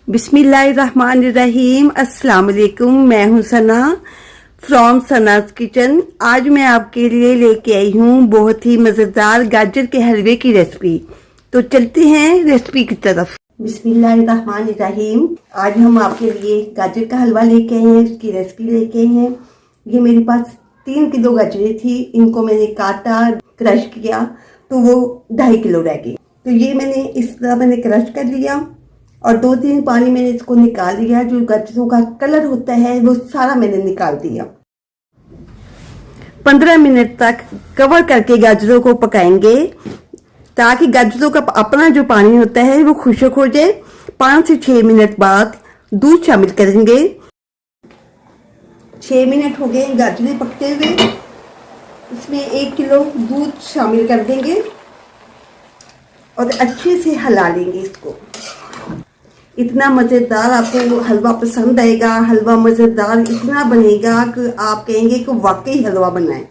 बिस्मिल्लाहिर्रहमानिर्रहीम। अस्सलाम वालेकुम। मैं हूं सना फ्रॉम सनाज किचन। आज मैं आपके लिए लेके आई हूं बहुत ही मज़ेदार गाजर के हलवे की रेसिपी। तो चलते हैं रेसिपी की तरफ। बिस्मिल्लाहिर्रहमानिर्रहीम। आज हम आपके लिए गाजर का हलवा लेके आए हैं, इसकी रेसिपी लेके आए हैं। ये मेरे पास 3 किलो गाजरें थी, इनको मैंने काटा, क्रश किया तो वो 2.5 किलो रह गई। तो ये मैंने इस तरह मैंने क्रश कर लिया और 2-3 पानी मैंने इसको निकाल दिया। जो गाजरों का कलर होता है वो सारा मैंने निकाल दिया। 15 मिनट तक कवर करके गाजरों को पकाएंगे ताकि गाजरों का अपना जो पानी होता है वो खुश्क हो जाए। 5 से 6 मिनट बाद दूध शामिल करेंगे। 6 मिनट हो गए गाजरें पकते हुए। इसमें 1 किलो दूध शामिल कर देंगे और अच्छे से हिला लेंगे इसको। इतना मज़ेदार आपको हलवा पसंद आएगा। हलवा मज़ेदार इतना बनेगा कि आप कहेंगे कि वाकई हलवा बना है।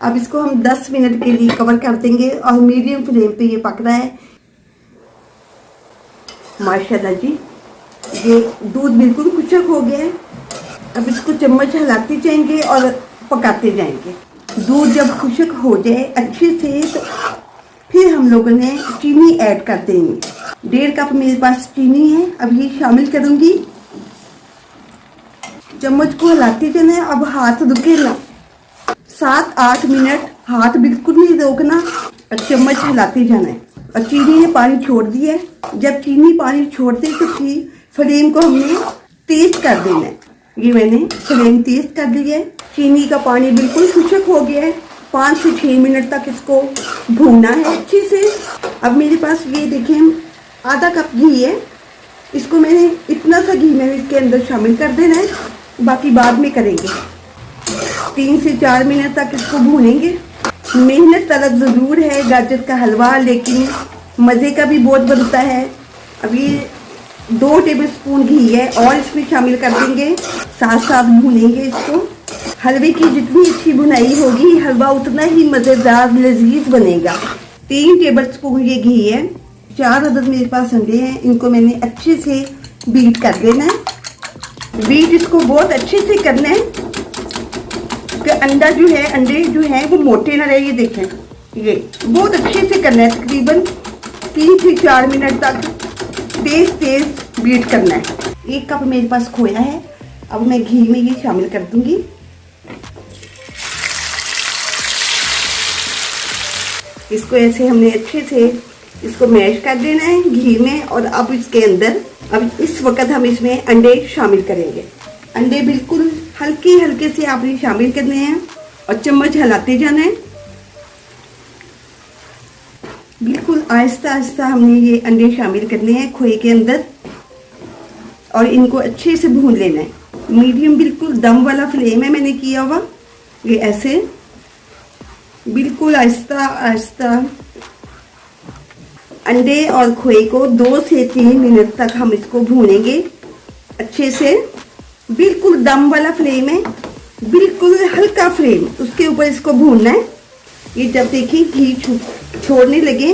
अब इसको हम 10 मिनट के लिए कवर कर देंगे और मीडियम फ्लेम पे ये पक रहा है। माशाल्लाह जी, ये दूध बिल्कुल खुश्क हो गया है। अब इसको चम्मच हिलाते जाएंगे और पकाते जाएंगे। दूध जब खुश्क हो जाए अच्छे से तो फिर हम लोगों ने चीनी ऐड कर देंगे। 1.5 कप मेरे पास चीनी है, अब ये शामिल करूंगी। चम्मच को हिलाते जाना है, अब हाथ रुके ना। 7-8 मिनट हाथ बिल्कुल नहीं रोकना और चम्मच हिलाते जाना है। और चीनी ने पानी छोड़ दिया है। जब चीनी पानी छोड़ते तो फिर फ्लेम को हमने तेज कर देना है। ये मैंने फ्लेम तेज कर दिया है। चीनी का पानी बिल्कुल खुश्क हो गया है। 5 से 6 मिनट तक इसको भूनना है अच्छे से। अब मेरे पास ये देखें आधा कप घी है। इसको मैंने इतना सा घी मैंने इसके अंदर शामिल कर देना है, बाकी बाद में करेंगे। 3 से 4 मिनट तक इसको भूनेंगे। मेहनत तलब ज़रूर है गाजर का हलवा, लेकिन मज़े का भी बहुत बनता है। अब ये 2 टेबलस्पून घी है और इसमें शामिल कर देंगे। साथ साथ भूनेंगे इसको। हलवे की जितनी अच्छी भुनाई होगी हलवा उतना ही मज़ेदार लजीज बनेगा। 3 टेबलस्पून ये घी है। 4 अदद मेरे पास अंडे हैं, इनको मैंने अच्छे से बीट कर देना है। बीट इसको बहुत अच्छे से करना है कि अंडे जो है वो मोटे ना रहे। ये देखें, ये बहुत अच्छे से करना है। तकरीबन 3 से 4 मिनट तक तेज बीट करना है। 1 कप मेरे पास खोया है, अब मैं घी में ये शामिल कर दूंगी। इसको ऐसे हमने अच्छे से इसको मैश कर देना है घी में। और अब इसके अंदर अब इस वक्त हम इसमें अंडे शामिल करेंगे। अंडे बिल्कुल हल्के से आपने शामिल करने हैं और चम्मच हिलाते जाना है। बिल्कुल आहिस्ता आहिस्ता हमने ये अंडे शामिल करने हैं खोए के अंदर और इनको अच्छे से भून लेना है। मीडियम बिल्कुल दम वाला फ्लेम है मैंने किया हुआ। ये ऐसे बिल्कुल आहिस्ता आहिस्ता अंडे और खोए को 2 से 3 मिनट तक हम इसको भूनेंगे अच्छे से। बिल्कुल दम वाला फ्लेम है, बिल्कुल हल्का फ्लेम, उसके ऊपर इसको भूनना है। ये जब देखिए घी छोड़ने लगे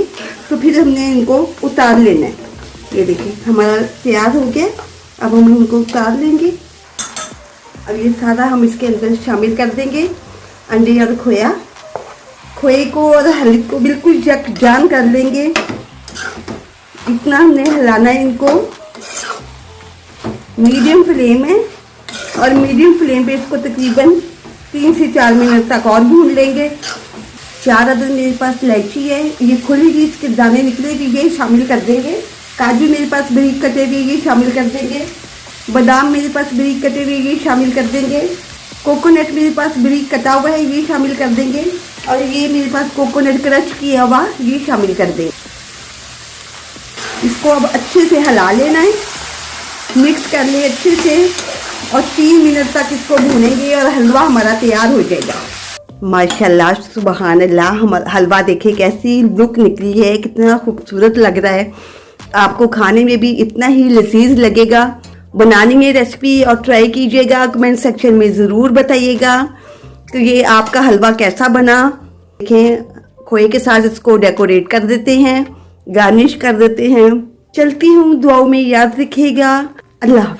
तो फिर हमने इनको उतार लेना है। ये देखिए हमारा तैयार हो गया। अब हम इनको उतार लेंगे। अब ये सारा हम इसके अंदर शामिल कर देंगे, अंडे और खोए को और हल्दी को बिल्कुल यकजान कर लेंगे। इतना हमने हिलाना है इनको। मीडियम फ्लेम है और मीडियम फ्लेम पे इसको तकरीबन 3 से 4 मिनट तक और भून लेंगे। 4 अदद मेरे पास इलायची है, ये खुलेगी, इसके दाने निकलेगी, ये शामिल कर देंगे। काजू मेरे पास बारीक कटे हुए ये शामिल कर देंगे। बादाम मेरे पास बारीक कटे हुए ये शामिल कर देंगे। कोकोनट मेरे पास बारीक कटा हुआ है ये शामिल कर देंगे। और ये मेरे पास कोकोनट क्रश किया हुआ ये शामिल कर देंगे। इसको अब अच्छे से हिला लेना है, मिक्स कर ले अच्छे से और 3 मिनट तक इसको भूनेंगे और हलवा हमारा तैयार हो जाएगा। माशाल्लाह सुबहान अल्लाह, हलवा देखिए कैसी लुक निकली है, कितना खूबसूरत लग रहा है। आपको खाने में भी इतना ही लजीज लगेगा। बनाने में रेसिपी और ट्राई कीजिएगा, कमेंट सेक्शन में ज़रूर बताइएगा तो ये आपका हलवा कैसा बना। देखें खोए के साथ इसको डेकोरेट कर देते हैं, गार्निश कर देते हैं। चलती हूँ, दुआओं में याद रखिएगा। अल्लाह हाफ़िज़।